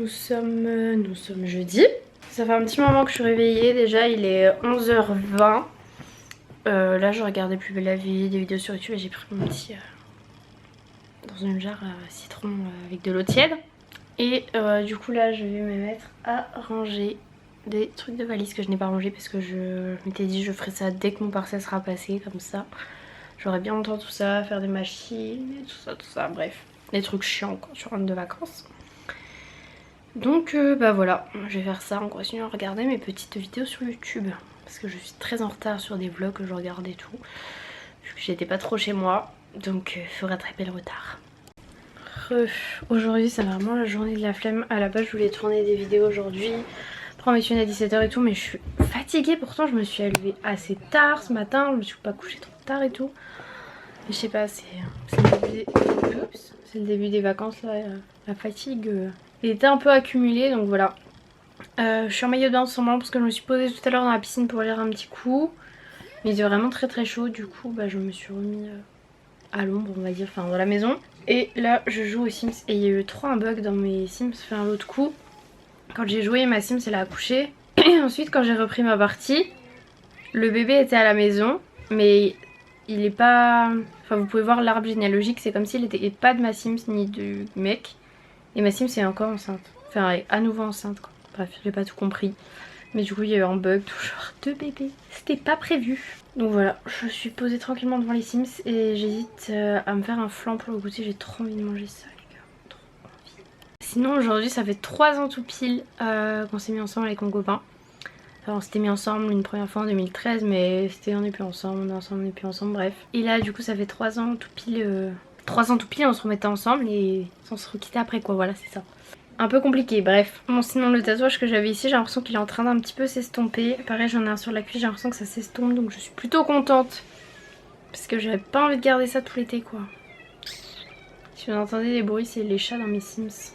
nous sommes jeudi. Ça fait un petit moment que je suis réveillée, déjà il est 11h20. Là je regardais Plus belle la vie, des vidéos sur YouTube et j'ai pris mon petit dans une jarre citron avec de l'eau tiède. Et du coup là je vais me mettre à ranger des trucs de valise que je n'ai pas rangé parce que je m'étais dit je ferai ça dès que mon partiel sera passé, comme ça j'aurai bien longtemps tout ça, faire des machines et tout ça, bref, des trucs chiants quand tu rentres de vacances. Donc bah voilà, je vais faire ça en continuant à regarder mes petites vidéos sur YouTube parce que je suis très en retard sur des vlogs que je regarde et tout, vu que j'étais pas trop chez moi, donc il faut rattraper le retard. Aujourd'hui c'est vraiment la journée de la flemme. À la base je voulais tourner des vidéos aujourd'hui, prendre mes tunes à 17h et tout, mais je suis fatiguée. Pourtant je me suis levée assez tard ce matin, je me suis pas couchée trop tard et tout. Mais je sais pas, c'est le début des vacances là, la fatigue il était un peu accumulé, donc voilà. Je suis en maillot de bain en ce moment parce que je me suis posée tout à l'heure dans la piscine pour lire un petit coup. Mais il était vraiment très chaud, du coup bah, je me suis remis à l'ombre on va dire, enfin dans la maison. Et là je joue aux Sims et il y a eu trop un bug dans mes Sims, enfin l'autre coup. Quand j'ai joué ma Sims elle a accouché. Et ensuite quand j'ai repris ma partie, le bébé était à la maison mais il est pas... Enfin vous pouvez voir l'arbre généalogique, c'est comme s'il n'était pas de ma Sims ni du mec. Et ma Sims est encore enceinte, enfin elle est à nouveau enceinte quoi. Bref j'ai pas tout compris. Mais du coup il y a eu un bug, toujours deux bébés, c'était pas prévu. Donc voilà, je suis posée tranquillement devant les Sims et j'hésite à me faire un flan pour le goûter. J'ai trop envie de manger ça les gars, trop envie. Sinon aujourd'hui ça fait 3 ans tout pile qu'on s'est mis ensemble avec mon copain. Enfin, on s'était mis ensemble une première fois en 2013 mais c'était on n'est plus ensemble, on est ensemble, on n'est plus ensemble, bref. Et là du coup ça fait 3 ans tout pile, 3 ans tout pile on se remettait ensemble et on se requittait après quoi, voilà c'est ça. Un peu compliqué, bref. Bon sinon le tatouage que j'avais ici j'ai l'impression qu'il est en train d'un petit peu s'estomper. Pareil j'en ai un sur la cuisse, j'ai l'impression que ça s'estompe donc je suis plutôt contente. Parce que j'avais pas envie de garder ça tout l'été quoi. Si vous entendez des bruits c'est les chats dans mes Sims.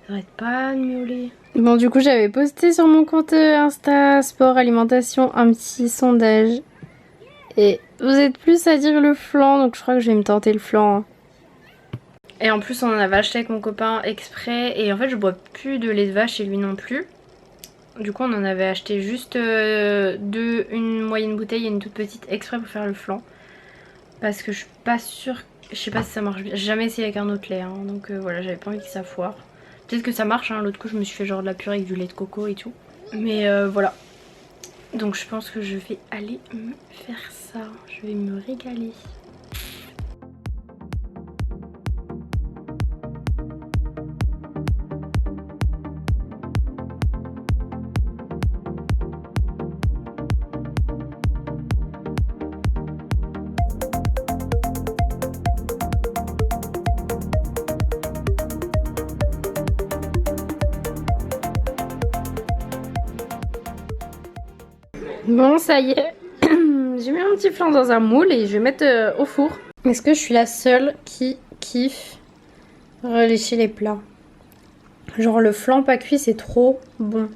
Ils arrêtent pas de miauler. Bon du coup j'avais posté sur mon compte Insta Sport Alimentation un petit sondage. Et vous êtes plus à dire le flan donc je crois que je vais me tenter le flan hein. Et en plus on en avait acheté avec mon copain exprès et en fait je bois plus de lait de vache et lui non plus. Du coup on en avait acheté juste une moyenne bouteille et une toute petite exprès pour faire le flan. Parce que je suis pas sûre, je sais pas si ça marche bien, j'ai jamais essayé avec un autre lait hein, donc voilà j'avais pas envie que ça foire. Peut-être que ça marche hein, l'autre coup je me suis fait genre de la purée avec du lait de coco et tout. Mais voilà. Donc je pense que je vais aller me faire ça, je vais me régaler. Bon ça y est, j'ai mis un petit flan dans un moule et je vais mettre au four. Est-ce que je suis la seule qui kiffe relécher les plats? Genre le flan pas cuit c'est trop bon.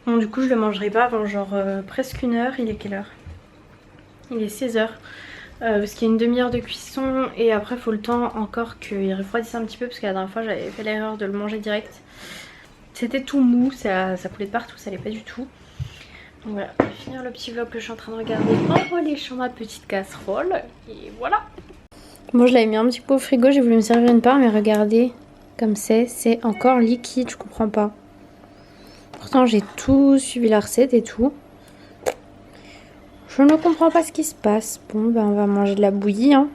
Bon du coup je le mangerai pas avant genre presque une heure. Il est quelle heure? Il est 16h. Parce qu'il y a une demi-heure de cuisson et après il faut le temps encore qu'il refroidisse un petit peu parce que la dernière fois j'avais fait l'erreur de le manger direct. C'était tout mou, ça coulait de partout, ça allait pas du tout. Donc voilà, je vais finir le petit vlog que je suis en train de regarder en reléchant ma petite casserole. Et voilà. Bon je l'avais mis un petit peu au frigo, j'ai voulu me servir une part mais regardez comme c'est encore liquide, je comprends pas. Pourtant j'ai tout suivi la recette et tout. Je ne comprends pas ce qui se passe. Bon ben on va manger de la bouillie hein.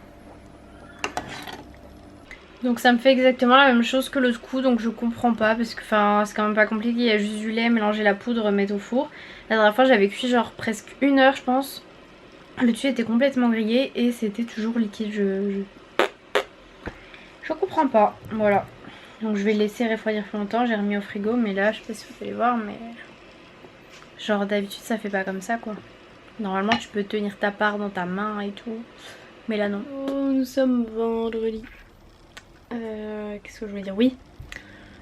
Donc ça me fait exactement la même chose que l'autre coup donc je comprends pas parce que c'est quand même pas compliqué, il y a juste du lait, mélanger la poudre, mettre au four. La dernière fois j'avais cuit genre presque une heure je pense. Le dessus était complètement grillé et c'était toujours liquide, je comprends pas, voilà. Donc je vais le laisser refroidir plus longtemps, j'ai remis au frigo mais là je sais pas si vous allez voir mais... Genre d'habitude ça fait pas comme ça quoi. Normalement tu peux tenir ta part dans ta main et tout. Mais là non. Oh, nous sommes vendredi. Qu'est-ce que je voulais dire? Oui.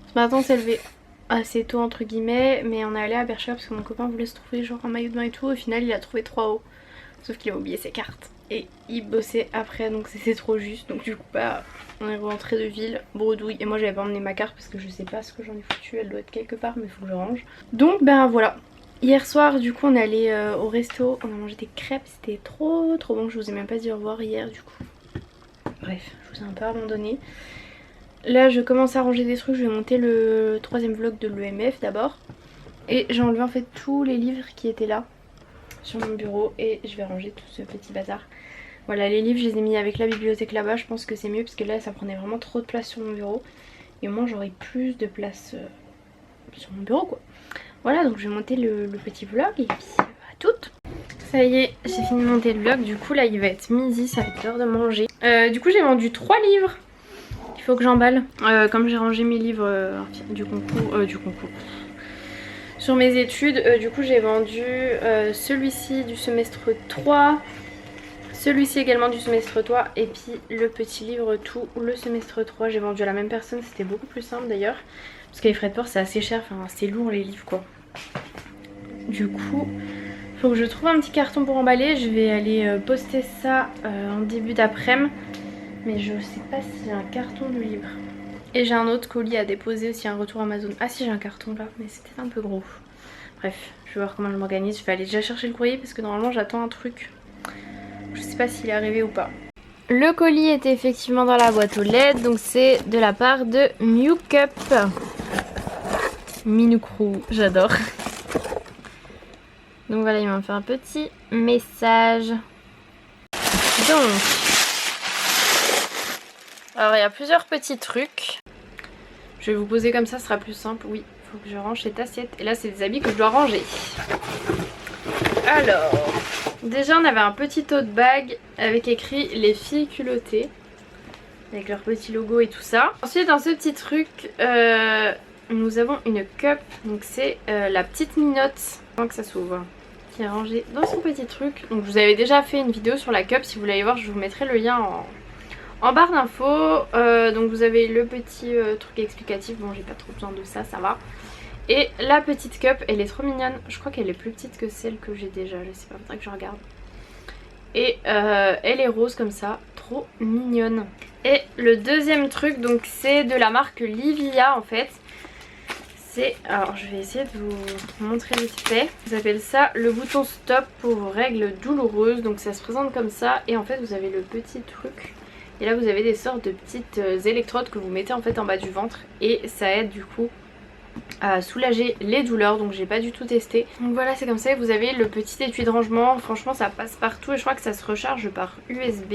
Ce matin on s'est levé assez tôt entre guillemets. Mais on est allé à Bercheva parce que mon copain voulait se trouver genre un maillot de bain et tout. Au final il a trouvé 3 hauts. Sauf qu'il a oublié ses cartes. et il bossait après, donc c'était trop juste. Donc du coup bah on est rentré de ville, bredouille. Et moi j'avais pas emmené ma carte parce que je sais pas ce que j'en ai foutu, elle doit être quelque part mais il faut que je range. Donc ben voilà. Hier soir du coup on est allé au resto, on a mangé des crêpes, c'était trop bon. Je vous ai même pas dit au revoir hier du coup. Bref, je vous ai un peu abandonné. Là je commence à ranger des trucs, je vais monter le 3ème vlog de l'EMF d'abord. Et j'ai enlevé en fait tous les livres qui étaient là sur mon bureau et je vais ranger tout ce petit bazar. Voilà, les livres je les ai mis avec la bibliothèque là-bas, je pense que c'est mieux parce que là ça prenait vraiment trop de place sur mon bureau. Et au moins j'aurai plus de place sur mon bureau quoi. Voilà, donc je vais monter le petit vlog et puis à toutes. Ça y est, j'ai fini de monter le vlog, du coup là il va être midi, ça va être l'heure de manger. Du coup j'ai vendu 3 livres qu'il faut que j'emballe. Comme j'ai rangé mes livres du concours. Sur mes études, du coup j'ai vendu celui-ci du semestre 3, celui-ci également du semestre 3 et puis le petit livre tout le semestre 3. J'ai vendu à la même personne, c'était beaucoup plus simple d'ailleurs. Parce que les frais de port c'est assez cher, enfin c'est lourd les livres quoi. Du coup, faut que je trouve un petit carton pour emballer. Je vais aller poster ça en début d'après-midi. Mais je sais pas si j'ai un carton de livre. Et j'ai un autre colis à déposer aussi, un retour Amazon. Ah si j'ai un carton là, mais c'était un peu gros. Bref, je vais voir comment je m'organise. Je vais aller déjà chercher le courrier parce que normalement j'attends un truc. Je sais pas s'il est arrivé ou pas. Le colis était effectivement dans la boîte aux lettres. Donc c'est de la part de Mew Cup. Minoukrou, j'adore. Donc voilà, il m'a fait un petit message. Donc, alors il y a plusieurs petits trucs. Je vais vous poser comme ça, ce sera plus simple. Oui, il faut que je range cette assiette. Et là, c'est des habits que je dois ranger. Alors, déjà on avait un petit tote bag avec écrit les filles culottées. Avec leur petit logo et tout ça. Ensuite, dans ce petit truc, nous avons une cup. Donc c'est la petite minotte. Avant que ça s'ouvre. Qui est rangée dans son petit truc. Donc je vous avais déjà fait une vidéo sur la cup. Si vous voulez aller voir, je vous mettrai le lien en barre d'infos. Donc vous avez le petit truc explicatif. Bon, j'ai pas trop besoin de ça, ça va. Et la petite cup, elle est trop mignonne. Je crois qu'elle est plus petite que celle que j'ai déjà. Je sais pas, faudrait que je regarde. Et elle est rose comme ça, trop mignonne. Et le deuxième truc, donc c'est de la marque Livia en fait. C'est, alors je vais essayer de vous montrer vite fait. Vous appelez ça le bouton stop pour vos règles douloureuses. Donc ça se présente comme ça et en fait vous avez le petit truc. Et là vous avez des sortes de petites électrodes que vous mettez en fait en bas du ventre. Et ça aide du coup à soulager les douleurs, donc j'ai pas du tout testé. Donc voilà, c'est comme ça que vous avez le petit étui de rangement. Franchement ça passe partout et je crois que ça se recharge par USB.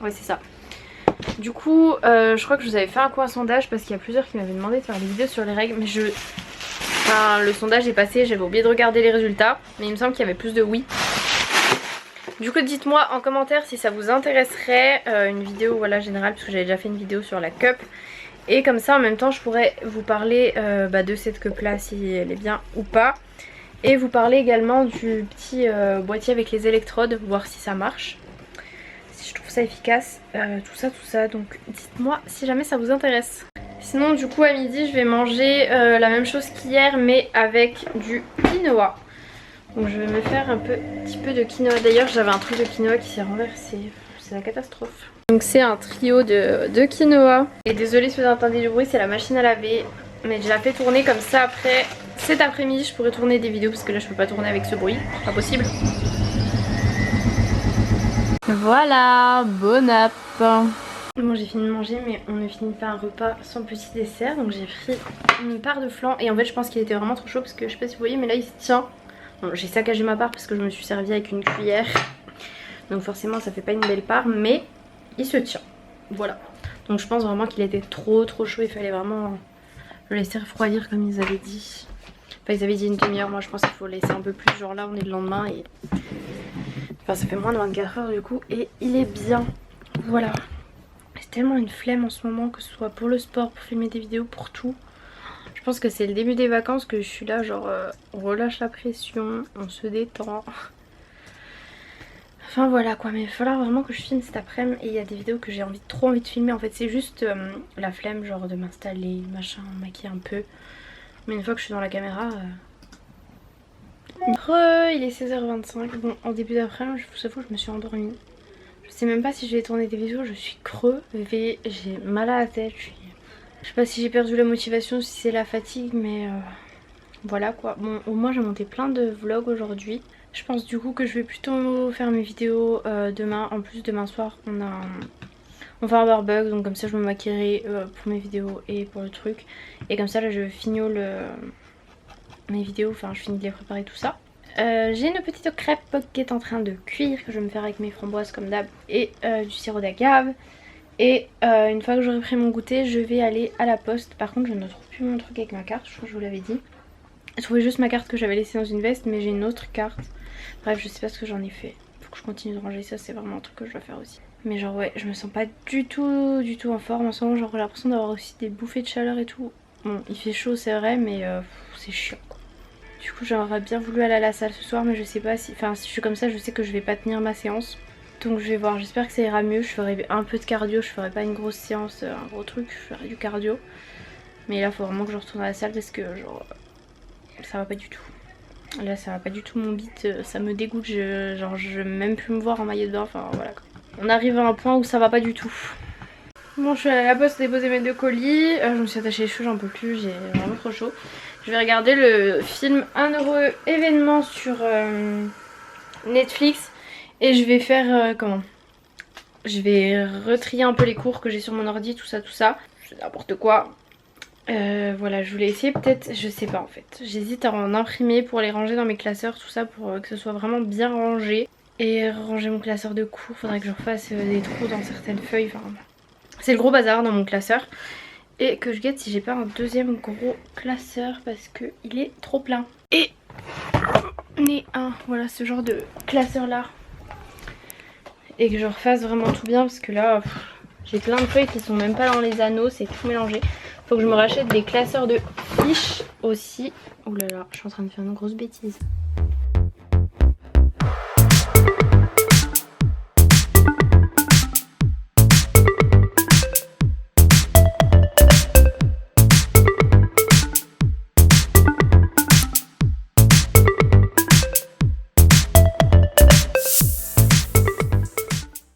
Ouais c'est ça. Du coup je crois que je vous avais fait un sondage parce qu'il y a plusieurs qui m'avaient demandé de faire des vidéos sur les règles. Mais enfin, le sondage est passé, j'avais oublié de regarder les résultats. Mais il me semble qu'il y avait plus de oui. Du coup dites-moi en commentaire si ça vous intéresserait une vidéo voilà générale, parce que j'avais déjà fait une vidéo sur la cup. Et comme ça en même temps je pourrais vous parler de cette cup là si elle est bien ou pas. Et vous parler également du petit boîtier avec les électrodes, voir si ça marche. Si je trouve ça efficace, tout ça. Donc dites-moi si jamais ça vous intéresse. Sinon du coup à midi je vais manger la même chose qu'hier mais avec du quinoa. Donc je vais me faire un petit peu de quinoa. D'ailleurs j'avais un truc de quinoa qui s'est renversé. C'est la catastrophe. Donc c'est un trio de quinoa. Et désolée si vous entendez du bruit, c'est la machine à laver. Mais je la fais tourner comme ça après. Cet après-midi je pourrais tourner des vidéos parce que là je peux pas tourner avec ce bruit. Pas possible. Voilà, bon app. Bon j'ai fini de manger mais on ne finit pas un repas sans petit dessert. Donc j'ai pris une part de flan. Et en fait je pense qu'il était vraiment trop chaud parce que je sais pas si vous voyez mais là il se tient. Bon, j'ai saccagé ma part parce que je me suis servie avec une cuillère. Donc forcément ça fait pas une belle part mais il se tient. Voilà. Donc je pense vraiment qu'il était trop chaud. Il fallait vraiment le laisser refroidir comme ils avaient dit. Enfin ils avaient dit une demi-heure. Moi je pense qu'il faut laisser un peu plus. Genre là on est le lendemain et... Enfin ça fait moins de 24 heures du coup. Et il est bien. Voilà. C'est tellement une flemme en ce moment, que ce soit pour le sport, pour filmer des vidéos, pour tout. Je pense que c'est le début des vacances que je suis là genre on relâche la pression, on se détend. Enfin voilà quoi, mais il va falloir vraiment que je filme cet après-midi. Et il y a des vidéos que j'ai trop envie de filmer. En fait c'est juste la flemme genre de m'installer, machin, maquiller un peu. Mais une fois que je suis dans la caméra... il est 16h25. Bon en début d'après-midi je vous avoue je me suis endormie. sais même pas si je vais tourner des vidéos, je suis crevée, j'ai mal à la tête, je sais pas si j'ai perdu la motivation, si c'est la fatigue, mais voilà quoi. Bon, au moins j'ai monté plein de vlogs aujourd'hui. Je pense du coup que je vais plutôt faire mes vidéos demain. En plus demain soir on fait un barbecue, donc comme ça je me maquillerai pour mes vidéos et pour le truc. Et comme ça là je fignole mes vidéos, enfin je finis de les préparer tout ça. J'ai une petite crêpe qui est en train de cuire, que je vais me faire avec mes framboises comme d'hab et du sirop d'agave. Et une fois que j'aurai pris mon goûter, je vais aller à la poste. Par contre je ne trouve plus mon truc avec ma carte, je crois que je vous l'avais dit. Je trouvais juste ma carte que j'avais laissée dans une veste, mais j'ai une autre carte. Bref, je sais pas ce que j'en ai fait. Faut que je continue de ranger ça, c'est vraiment un truc que je dois faire aussi. Mais genre ouais, je me sens pas du tout en forme en ce moment. Genre j'ai l'impression d'avoir aussi des bouffées de chaleur et tout. Bon, il fait chaud c'est vrai, mais c'est chiant quoi. Du coup j'aurais bien voulu aller à la salle ce soir, mais je sais pas si... Enfin si je suis comme ça, je sais que je vais pas tenir ma séance. Donc je vais voir, j'espère que ça ira mieux. Je ferai un peu de cardio, je ferai pas une grosse séance, un gros truc, je ferai du cardio. Mais là faut vraiment que je retourne à la salle parce que genre ça va pas du tout. Là ça va pas du tout mon bite, ça me dégoûte, genre je vais même plus me voir en maillot de bain, enfin voilà quoi. On arrive à un point où ça va pas du tout. Bon je suis allée à la poste déposer mes 2 colis, je me suis attachée les cheveux, j'en peux plus, j'ai vraiment trop chaud. Je vais regarder le film 1 euro événement sur Netflix et je vais faire comment, je vais retrier un peu les cours que j'ai sur mon ordi, tout ça, je fais n'importe quoi. Voilà, je voulais essayer peut-être, je sais pas en fait. J'hésite à en imprimer pour les ranger dans mes classeurs, tout ça, pour que ce soit vraiment bien rangé. Et ranger mon classeur de cours, faudrait que je refasse des trous dans certaines feuilles. Enfin, c'est le gros bazar dans mon classeur. Et que je guette si j'ai pas un deuxième gros classeur parce qu'il est trop plein. Et voilà ce genre de classeur là. Et que je refasse vraiment tout bien parce que là, j'ai plein de feuilles qui sont même pas dans les anneaux, c'est tout mélangé. Faut que je me rachète des classeurs de fiches aussi. Oh là là, je suis en train de faire une grosse bêtise.